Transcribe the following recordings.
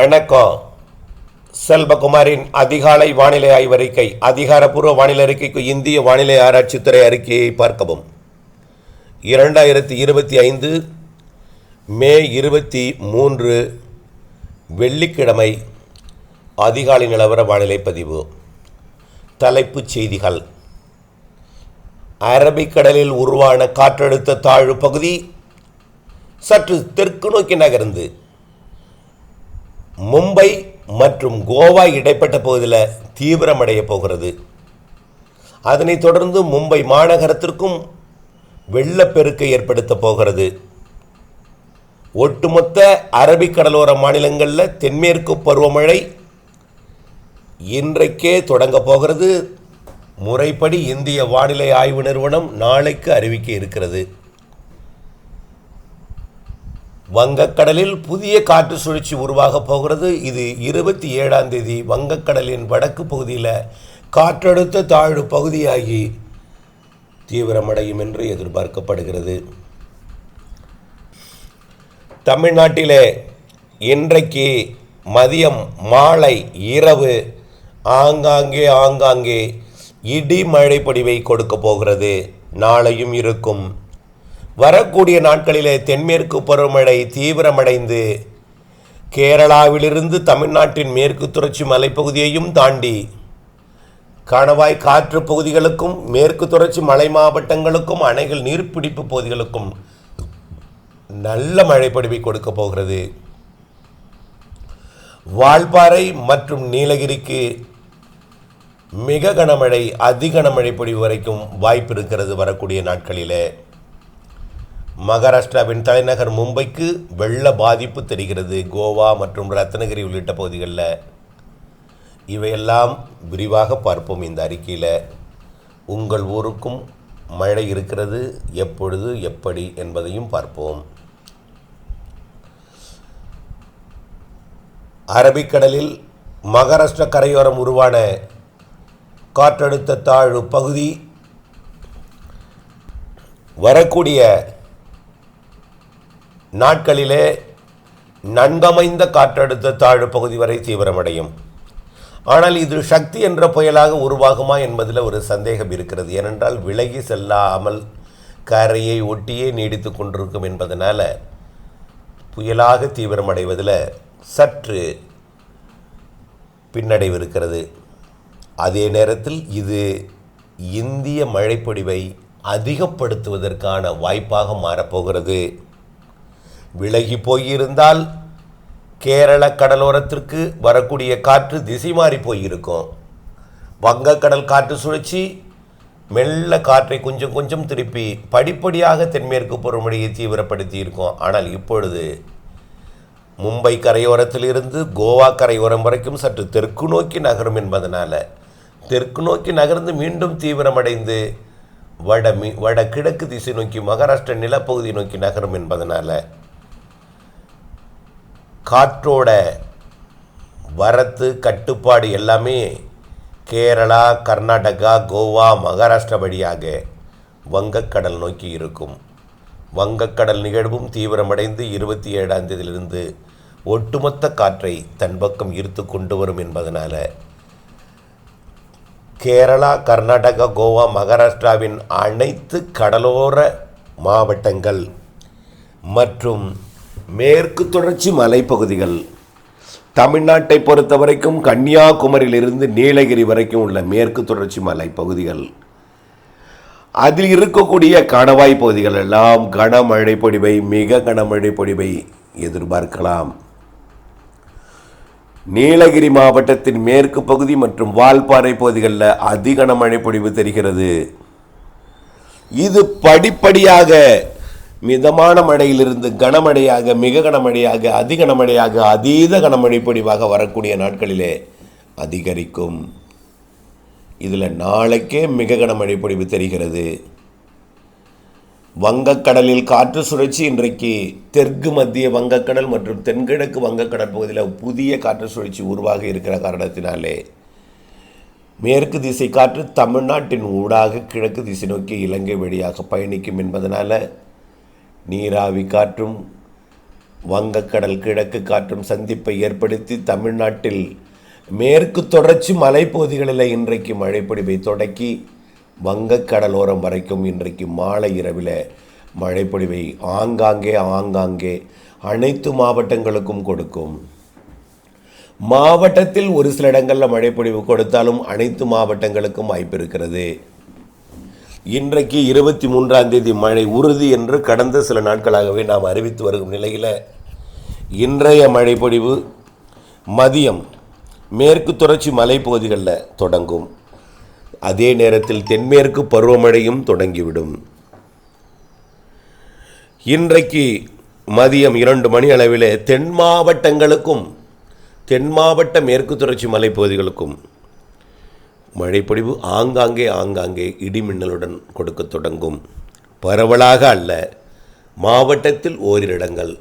வணக்கம். செல்வகுமாரின் அதிகாலை வானிலை ஆய்வறிக்கை. அதிகாரப்பூர்வ வானிலை அறிக்கைக்கு இந்திய வானிலை ஆராய்ச்சித்துறை அறிக்கையை பார்க்கவும். 2025 மே 23 வெள்ளிக்கிழமை அதிகாலை நிலவர வானிலை பதிவு. தலைப்புச் செய்திகள். அரபிக்கடலில் உருவான காற்றழுத்த தாழ்வு பகுதி சற்று தெற்கு நோக்கி நகர்ந்து மும்பை மற்றும் கோவா இடைப்பட்ட பகுதியில் தீவிரமடைய போகிறது. அதனைத் தொடர்ந்து மும்பை மாநகரத்திற்கும் வெள்ளப்பெருக்கை ஏற்படுத்த போகிறது. ஒட்டுமொத்த அரபிக்கடலோர மாநிலங்களில் தென்மேற்கு பருவமழை இன்றைக்கே தொடங்க போகிறது. முறைப்படி இந்திய வானிலை ஆய்வு நிறுவனம் நாளைக்கு அறிவிக்க இருக்கிறது. வங்கக்கடலில் புதிய காற்று சுழற்சி உருவாக போகிறது. இது 27ஆம் தேதி வங்கக்கடலின் வடக்கு பகுதியில் காற்றழுத்த தாழ்வு பகுதியாகி தீவிரமடையும் என்று எதிர்பார்க்கப்படுகிறது. தமிழ்நாட்டிலே இன்றைக்கு மதியம் மாலை இரவு ஆங்காங்கே இடி மழை பொழிவை கொடுக்க போகிறது. நாளையும் இருக்கும். வரக்கூடிய நாட்களிலே தென்மேற்கு பருவமழை தீவிரமடைந்து கேரளாவிலிருந்து தமிழ்நாட்டின் மேற்கு தொடர்ச்சி மலைப்பகுதியையும் தாண்டி கணவாய் காற்று பகுதிகளுக்கும் மேற்கு தொடர்ச்சி மலை மாவட்டங்களுக்கும் அணைகள் நீர்பிடிப்பு பகுதிகளுக்கும் நல்ல மழை பொழிவை கொடுக்க போகிறது. வால்பாறை மற்றும் நீலகிரிக்கு மிக கனமழை அதி கனமழை பொழிவு வரைக்கும் வாய்ப்பு இருக்கிறது வரக்கூடிய நாட்களிலே. மகாராஷ்டிராவின் தலைநகர் மும்பைக்கு வெள்ள பாதிப்பு தெரிகிறது. கோவா மற்றும் ரத்னகிரி உள்ளிட்ட பகுதிகளில் இவையெல்லாம் விரிவாக பார்ப்போம் இந்த அறிக்கையில். உங்கள் ஊருக்கும் மழை இருக்கிறது, எப்பொழுது எப்படி என்பதையும் பார்ப்போம். அரபிக்கடலில் மகாராஷ்டிரா கரையோரம் உருவான காற்றழுத்த தாழ்வு பகுதி வரக்கூடிய நாட்களிலே நன்கமைந்த காற்றழுத்த தாழ்வு பகுதி வரை தீவிரமடையும். ஆனால் இது சக்தி என்ற புயலாக உருவாகுமா என்பதில் ஒரு சந்தேகம் இருக்கிறது. ஏனென்றால் விலகி செல்லாமல் கரையை ஒட்டியே நீடித்து கொண்டிருக்கும் என்பதனால் புயலாக தீவிரமடைவதில் சற்று பின்னடைவு இருக்கிறது. அதே நேரத்தில் இது இந்திய மழைப்பொழிவை அதிகப்படுத்துவதற்கான வாய்ப்பாக மாறப்போகிறது. விலகி போயிருந்தால் கேரள கடலோரத்திற்கு வரக்கூடிய காற்று திசை மாறி போயிருக்கும். வங்கக்கடல் காற்று சுழற்சி மெல்ல காற்றை கொஞ்சம் கொஞ்சம் திருப்பி படிப்படியாக தென்மேற்கு பருவமழையை தீவிரப்படுத்தி இருக்கும். ஆனால் இப்பொழுது மும்பை கரையோரத்திலிருந்து கோவா கரையோரம் வரைக்கும் சற்று தெற்கு நோக்கி நகரும் என்பதனால் தெற்கு நோக்கி நகர்ந்து மீண்டும் தீவிரமடைந்து வடகிழக்கு திசை நோக்கி மகாராஷ்டிரா நிலப்பகுதி நோக்கி நகரும் என்பதனால் காற்றோட வரத்து கட்டுப்பாடு எல்லாமே கேரளா, கர்நாடகா, கோவா, மகாராஷ்டிரா வழியாக வங்கக்கடல் நோக்கி இருக்கும். வங்கக்கடல் நிகழ்வும் தீவிரமடைந்து 27ஆம் தேதியிலிருந்து ஒட்டுமொத்த காற்றை தன் பக்கம் ஈர்த்து கொண்டு வரும் என்பதனால் கேரளா, கர்நாடகா, கோவா, மகாராஷ்டிராவின் அனைத்து கடலோர மாவட்டங்கள் மற்றும் மேற்கு தொடர்ச்சி மலைப்பகுதிகள், தமிழ்நாட்டை பொறுத்த வரைக்கும் கன்னியாகுமரியிலிருந்து நீலகிரி வரைக்கும் உள்ள மேற்கு தொடர்ச்சி மலைப்பகுதிகள், அதில் இருக்கக்கூடிய கணவாய் பகுதிகள் எல்லாம் கனமழை பொழிவை மிக கனமழை பொழிவை எதிர்பார்க்கலாம். நீலகிரி மாவட்டத்தின் மேற்கு பகுதி மற்றும் வால்பாறை பகுதிகளில் அதிக மழை பொழிவு தெரிகிறது. இது படிப்படியாக மிதமான மழையிலிருந்து கனமழையாக மிக கனமழையாக அதி கனமழையாக அதீத கனமழை பொழிவாக வரக்கூடிய நாட்களிலே அதிகரிக்கும். இதில் நாளைக்கே மிக கனமழை பொழிவு தெரிகிறது. வங்கக்கடலில் காற்று சுழற்சி இன்றைக்கு தெற்கு மத்திய வங்கக்கடல் மற்றும் தென்கிழக்கு வங்கக்கடல் பகுதியில் புதிய காற்று சுழற்சி உருவாக இருக்கிற காரணத்தினாலே மேற்கு திசை காற்று தமிழ்நாட்டின் ஊடாக கிழக்கு திசை நோக்கி இலங்கை வழியாக பயணிக்கும் என்பதனால் நீராவி காற்றும் வங்கக்கடல் கிழக்கு காற்றும் சந்திப்பை ஏற்படுத்தி தமிழ்நாட்டில் மேற்கு தொடர்ச்சி மலைப்பகுதிகளில் இன்றைக்கு மழைப்பொழிவை தொடக்கி வங்கக்கடலோரம் வரைக்கும் இன்றைக்கு மாலை இரவில் மழைப்பொழிவை ஆங்காங்கே அனைத்து மாவட்டங்களுக்கும் கொடுக்கும். மாவட்டத்தில் ஒரு சில இடங்களில் மழைப்பொழிவு கொடுத்தாலும் அனைத்து மாவட்டங்களுக்கும் வாய்ப்பு இருக்கிறது. இன்றைக்கு 23ஆம் தேதி மழை உறுதி என்று கடந்த சில நாட்களாகவே நாம் அறிவித்து வரும் நிலையில் இன்றைய மழைப்பொழிவு மதியம் மேற்கு தொடர்ச்சி மலைப்பகுதிகளில் தொடங்கும். அதே நேரத்தில் தென்மேற்கு பருவமழையும் தொடங்கிவிடும். இன்றைக்கு மதியம் 2 மணி அளவில் தென் மாவட்டங்களுக்கும் தென் மாவட்ட மேற்கு தொடர்ச்சி மலைப்பகுதிகளுக்கும் மழைப்பொழிவு ஆங்காங்கே இடிமின்னலுடன் கொடுக்க தொடங்கும். பரவலாக அல்ல, மாவட்டத்தில் ஓரிரு இடங்கள்,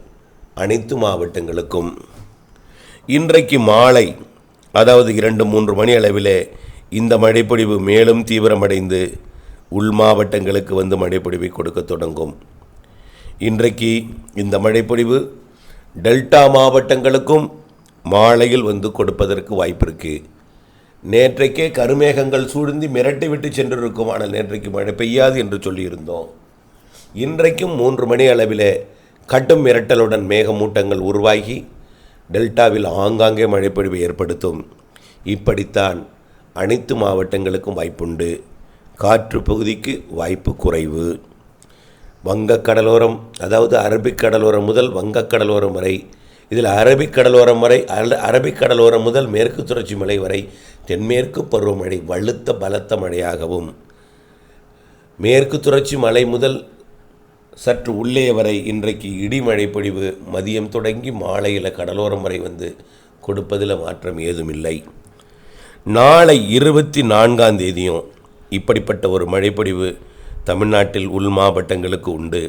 அனைத்து மாவட்டங்களுக்கும். இன்றைக்கு மாலை அதாவது 2-3 மணி அளவில் இந்த மழைப்பொழிவு மேலும் தீவிரமடைந்து உள் மாவட்டங்களுக்கு வந்து மழைப்பொழிவை கொடுக்க தொடங்கும். இன்றைக்கு இந்த மழைப்பொழிவு டெல்டா மாவட்டங்களுக்கும் மாலையில் வந்து கொடுப்பதற்கு வாய்ப்பு இருக்குது. நேற்றைக்கே கருமேகங்கள் சூழ்ந்து மிரட்டி விட்டு சென்றிருக்கும். ஆனால் நேற்றைக்கு மழை பெய்யாது என்று சொல்லியிருந்தோம். இன்றைக்கும் 3 மணி அளவில் கடும் மிரட்டலுடன் மேகமூட்டங்கள் உருவாகி டெல்டாவில் ஆங்காங்கே மழைப்பொழிவை ஏற்படுத்தும். இப்படித்தான் அனைத்து மாவட்டங்களுக்கும் வாய்ப்புண்டு. காற்று பகுதிக்கு வாய்ப்பு குறைவு. வங்கக்கடலோரம் அதாவது அரபிக்கடலோரம் முதல் வங்கக்கடலோரம் வரை, இதில் அரபிக்கடலோரம் முதல் மேற்கு தொடர்ச்சி மலை வரை தென்மேற்கு பருவமழை வலுத்த பலத்த மழையாகவும், மேற்கு தொடர்ச்சி மலை முதல் சற்று உள்ளே வரை இன்றைக்கு இடிமழை பொழிவு மதியம் தொடங்கி மாலையில் கடலோரம் வரை வந்து கொடுப்பதில் மாற்றம் ஏதுமில்லை. நாளை 24ஆம் தேதியும் இப்படிப்பட்ட ஒரு மழைப்பொழிவு தமிழ்நாட்டில் உள் மாவட்டங்களுக்கு உண்டு.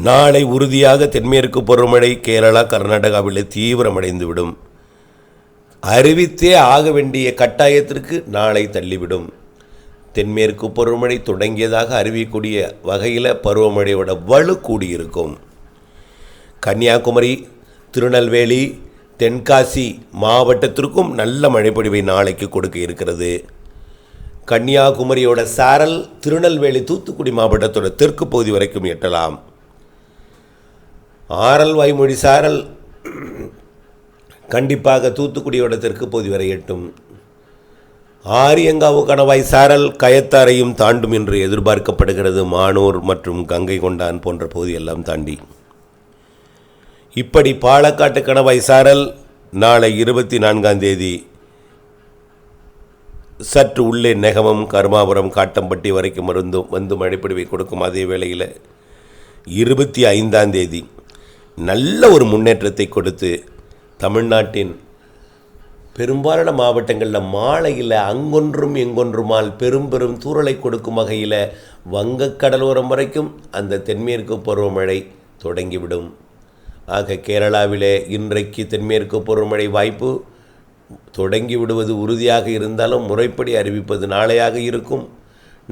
நாளை உறுதியாக தென்மேற்கு பருவமழை கேரளா கர்நாடகாவில் தீவிரமடைந்துவிடும். அறிவித்தே ஆக வேண்டிய கட்டாயத்திற்கு நாளை தள்ளிவிடும். தென்மேற்கு பருவமழை தொடங்கியதாக அறிவிக்கக்கூடிய வகையில் பருவமழையோட வலு கூடியிருக்கும். கன்னியாகுமரி, திருநெல்வேலி, தென்காசி மாவட்டத்திற்கும் நல்ல மழைப்பொழிவை நாளைக்கு கொடுக்க இருக்கிறது. கன்னியாகுமரியோட சாரல் திருநெல்வேலி தூத்துக்குடி மாவட்டத்தோட தெற்கு பகுதி வரைக்கும் எட்டலாம். ஆரல் வாய்மொழி சாரல் கண்டிப்பாக தூத்துக்குடியோட தெற்கு பகுதி வரை எட்டும். ஆரியங்காவு கணவாய் சாரல் கயத்தாரையும் தாண்டும் என்று எதிர்பார்க்கப்படுகிறது. மானூர் மற்றும் கங்கை கொண்டான் போன்ற பகுதியெல்லாம் தாண்டி. இப்படி பாலக்காட்டு கணவாய் சாரல் நாளை 24ஆம் தேதி சற்று உள்ளே நெகமம், கருமாபுரம், காட்டம்பட்டி வரைக்கும் வந்து மழைப்பொழிவை கொடுக்கும். அதே வேளையில் 25ஆம் தேதி நல்ல ஒரு முன்னேற்றத்தை கொடுத்து தமிழ்நாட்டின் பெரும்பாலான மாவட்டங்களில் மாலையில் அங்கொன்றும் எங்கொன்றுமால் பெரும் தூறலை கொடுக்கும் வகையில் வங்கக்கடலோரம் வரைக்கும் அந்த தென்மேற்கு பருவமழை தொடங்கிவிடும். ஆக கேரளாவிலே இன்றைக்கு தென்மேற்கு பருவமழை வாய்ப்பு தொடங்கி விடுவது உறுதியாக இருந்தாலும் முறைப்படி அறிவிப்பது நாளையாக இருக்கும்.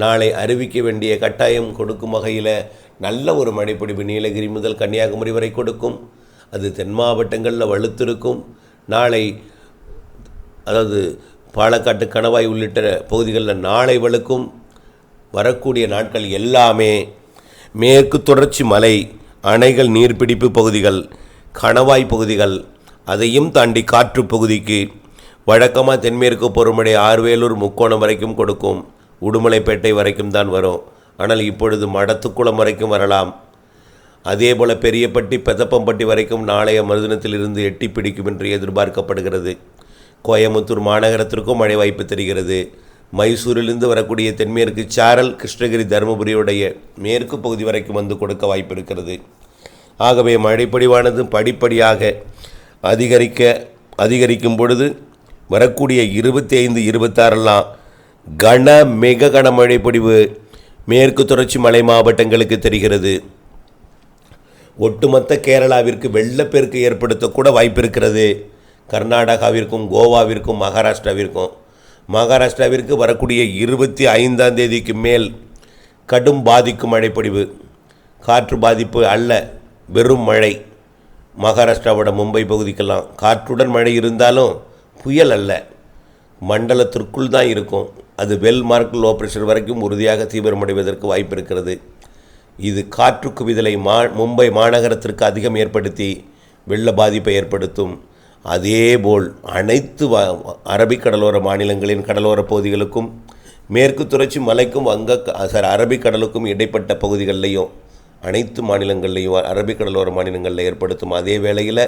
நாளை அறிவிக்க வேண்டிய கட்டாயம் கொடுக்கும் வகையில் நல்ல ஒரு மழைப்பொழிவு நீலகிரி முதல் கன்னியாகுமரி வரை கொடுக்கும். அது தென் மாவட்டங்களில் வலுத்திருக்கும். நாளை அதாவது பாலக்காட்டு கணவாய் உள்ளிட்ட பகுதிகளில் நாளை வலுக்கும். வரக்கூடிய நாட்கள் எல்லாமே மேற்கு தொடர்ச்சி மலை, அணைகள், நீர்பிடிப்பு பகுதிகள், கணவாய் பகுதிகள், அதையும் தாண்டி காற்று பகுதிக்கு வழக்கமாக தென்மேற்கு பருவமழை ஆர்வேலூர், முக்கோணம் வரைக்கும் கொடுக்கும். உடுமலைப்பேட்டை வரைக்கும் தான் வரும். ஆனால் இப்பொழுது மடத்துக்குளம் வரைக்கும் வரலாம். அதே போல் பெரியப்பட்டி, பெதப்பம்பட்டி வரைக்கும் நாளைய மறுதினத்திலிருந்து எட்டி பிடிக்கும் என்று எதிர்பார்க்கப்படுகிறது. கோயமுத்தூர் மாநகரத்திற்கும் மழை வாய்ப்பு தெரிகிறது. மைசூரிலிருந்து வரக்கூடிய தென்மேற்கு சாரல் கிருஷ்ணகிரி, தருமபுரியுடைய மேற்கு பகுதி வரைக்கும் வந்து கொடுக்க வாய்ப்பு இருக்கிறது. ஆகவே மழைப்பொழிவானது படிப்படியாக அதிகரிக்கும் பொழுது வரக்கூடிய 25, 26 மிக கனமழை பொழிவு மேற்கு தொடர்ச்சி மலை மாவட்டங்களுக்கு தெரிகிறது. ஒட்டுமொத்த கேரளாவிற்கு வெள்ளப்பெருக்கு ஏற்படுத்தக்கூட வாய்ப்பு இருக்கிறது. கர்நாடகாவிற்கும், கோவாவிற்கும், மகாராஷ்டிராவிற்கு வரக்கூடிய 25ஆம் தேதிக்கு மேல் கடும் பாதிக்கும் மழைப்பொழிவு. காற்று பாதிப்பு அல்ல, வெறும் மழை. மகாராஷ்டிராவோட மும்பை பகுதிக்கெல்லாம் காற்றுடன் மழை இருந்தாலும் புயல் அல்ல, மண்டலத்திற்குள் தான் இருக்கும். அது வெல் மார்க் லோ ப்ரெஷர் வரைக்கும் உறுதியாக தீவிரமடைவதற்கு வாய்ப்பு இருக்கிறது. இது காற்று குவிதலை மும்பை மாநகரத்திற்கு அதிகம் ஏற்படுத்தி வெள்ள பாதிப்பை ஏற்படுத்தும். அதேபோல் அனைத்து அரபிக்கடலோர மாநிலங்களின் கடலோர பகுதிகளுக்கும் மேற்கு தொடர்ச்சி மலைக்கும் அரபிக்கடலுக்கும் இடைப்பட்ட பகுதிகளிலையும் அனைத்து மாநிலங்கள்லையும் அரபிக்கடலோர மாநிலங்களில் ஏற்படுத்தும். அதே வேளையில்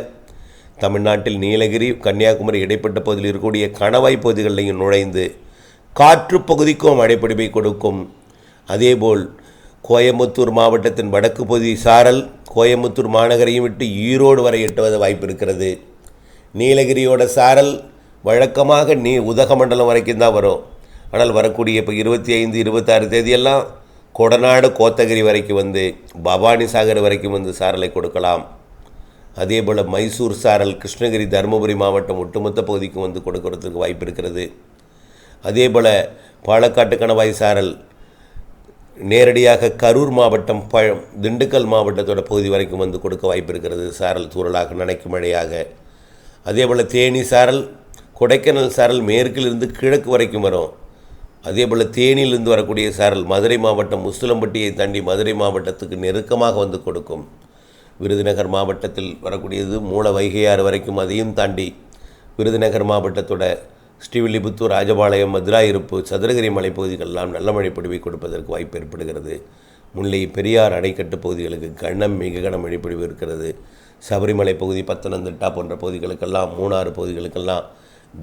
தமிழ்நாட்டில் நீலகிரி கன்னியாகுமரி இடைப்பட்ட பகுதியில் இருக்கக்கூடிய கணவாய் பகுதிகளிலையும் நுழைந்து காற்று பகுதிக்கும் மழைப்பிடிப்பை கொடுக்கும். அதேபோல் கோயம்புத்தூர் மாவட்டத்தின் வடக்கு பகுதி சாரல் கோயம்புத்தூர் மாநகரையும் விட்டு ஈரோடு வரை எட்டுவது வாய்ப்பு இருக்கிறது. நீலகிரியோட சாரல் வழக்கமாக உதகமண்டலம் வரைக்கும் தான் வரும். ஆனால் வரக்கூடிய இப்போ 25, 26 தேதியெல்லாம் கொடநாடு கோத்தகிரி வரைக்கும் வந்து பவானி சாகர் வரைக்கும் வந்து சாரலை கொடுக்கலாம். அதே போல் மைசூர் சாரல் கிருஷ்ணகிரி தருமபுரி மாவட்டம் ஒட்டுமொத்த பகுதிக்கும் வந்து கொடுக்கறதுக்கு வாய்ப்பு இருக்கிறது. அதே போல் பாலக்காட்டு கணவாய் சாரல் நேரடியாக கரூர் மாவட்டம் திண்டுக்கல் மாவட்டத்தோட பகுதி வரைக்கும் வந்து கொடுக்க வாய்ப்பு இருக்கிறது, சாரல் தூறலாக நனைக்கும் மழையாக. அதே போல் தேனி சாரல் கொடைக்கானல் சாரல் மேற்கிலிருந்து கிழக்கு வரைக்கும் வரும். அதே போல் தேனியிலிருந்து வரக்கூடிய சாரல் மதுரை மாவட்டம் முஸ்லம்பட்டியை தாண்டி மதுரை மாவட்டத்துக்கு நெருக்கமாக வந்து கொடுக்கும். விருதுநகர் மாவட்டத்தில் வரக்கூடியது மூல வைகையாறு வரைக்கும், அதையும் தாண்டி விருதுநகர் மாவட்டத்தோட ஸ்ரீவில்லிபுத்தூர், ராஜபாளையம், மதுராயிருப்பு, சதுரகிரி மலைப்பகுதிகளெல்லாம் நல்ல மழை பொழிவை கொடுப்பதற்கு வாய்ப்பு ஏற்படுகிறது. முல்லை பெரியார் அணைக்கட்டு பகுதிகளுக்கு மிக கன மழைப்பொழிவு இருக்கிறது. சபரிமலை பகுதி, பத்தனந்திட்டா போன்ற பகுதிகளுக்கெல்லாம், மூணாறு பகுதிகளுக்கெல்லாம்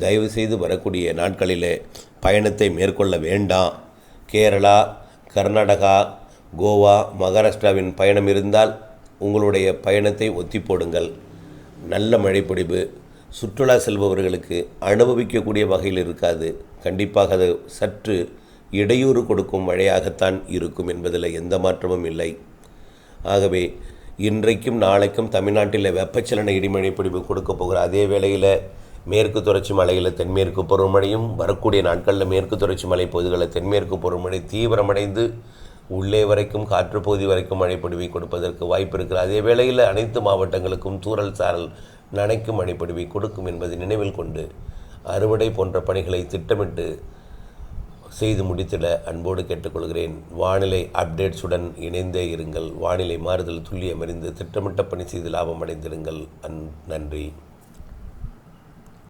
தயவு செய்து வரக்கூடிய நாட்களிலே பயணத்தை மேற்கொள்ள வேண்டாம். கேரளா, கர்நாடகா, கோவா, மகாராஷ்டிராவின் பயணம் இருந்தால் உங்களுடைய பயணத்தை ஒத்தி போடுங்கள். நல்ல மழைப்பொழிவு சுற்றுலா செல்பவர்களுக்கு அனுபவிக்கக்கூடிய வகையில் இருக்காது. கண்டிப்பாக அது சற்று இடையூறு கொடுக்கும் மழையாகத்தான் இருக்கும் என்பதில் எந்த மாற்றமும் இல்லை. ஆகவே இன்றைக்கும் நாளைக்கும் தமிழ்நாட்டில் வெப்பச்சலன இடிமழை பொழிவு கொடுக்க போகிற அதே வேளையில் மேற்கு தொடர்ச்சி மலையில் தென்மேற்கு பருவமழையும், வரக்கூடிய நாட்களில் மேற்கு தொடர்ச்சி மலை பகுதிகளில் தென்மேற்கு பருவமழை தீவிரமடைந்து உள்ளே வரைக்கும் காற்று பகுதி வரைக்கும் மழைப்பொழிவை கொடுப்பதற்கு வாய்ப்பு இருக்கிறது. அதே வேளையில் அனைத்து மாவட்டங்களுக்கும் தூறல் சாரல் நனைக்கும் மழைப்பொழிவை கொடுக்கும் என்பதை நினைவில் கொண்டு அறுவடை போன்ற பணிகளை திட்டமிட்டு செய்து முடித்திட அன்போடு கேட்டுக்கொள்கிறேன். வானிலை அப்டேட்ஸுடன் இணைந்தே இருங்கள். வானிலை மாறுதல் துல்லியமறிந்து திட்டமிட்ட பணி செய்து லாபம் அடைந்திருங்கள். நன்றி.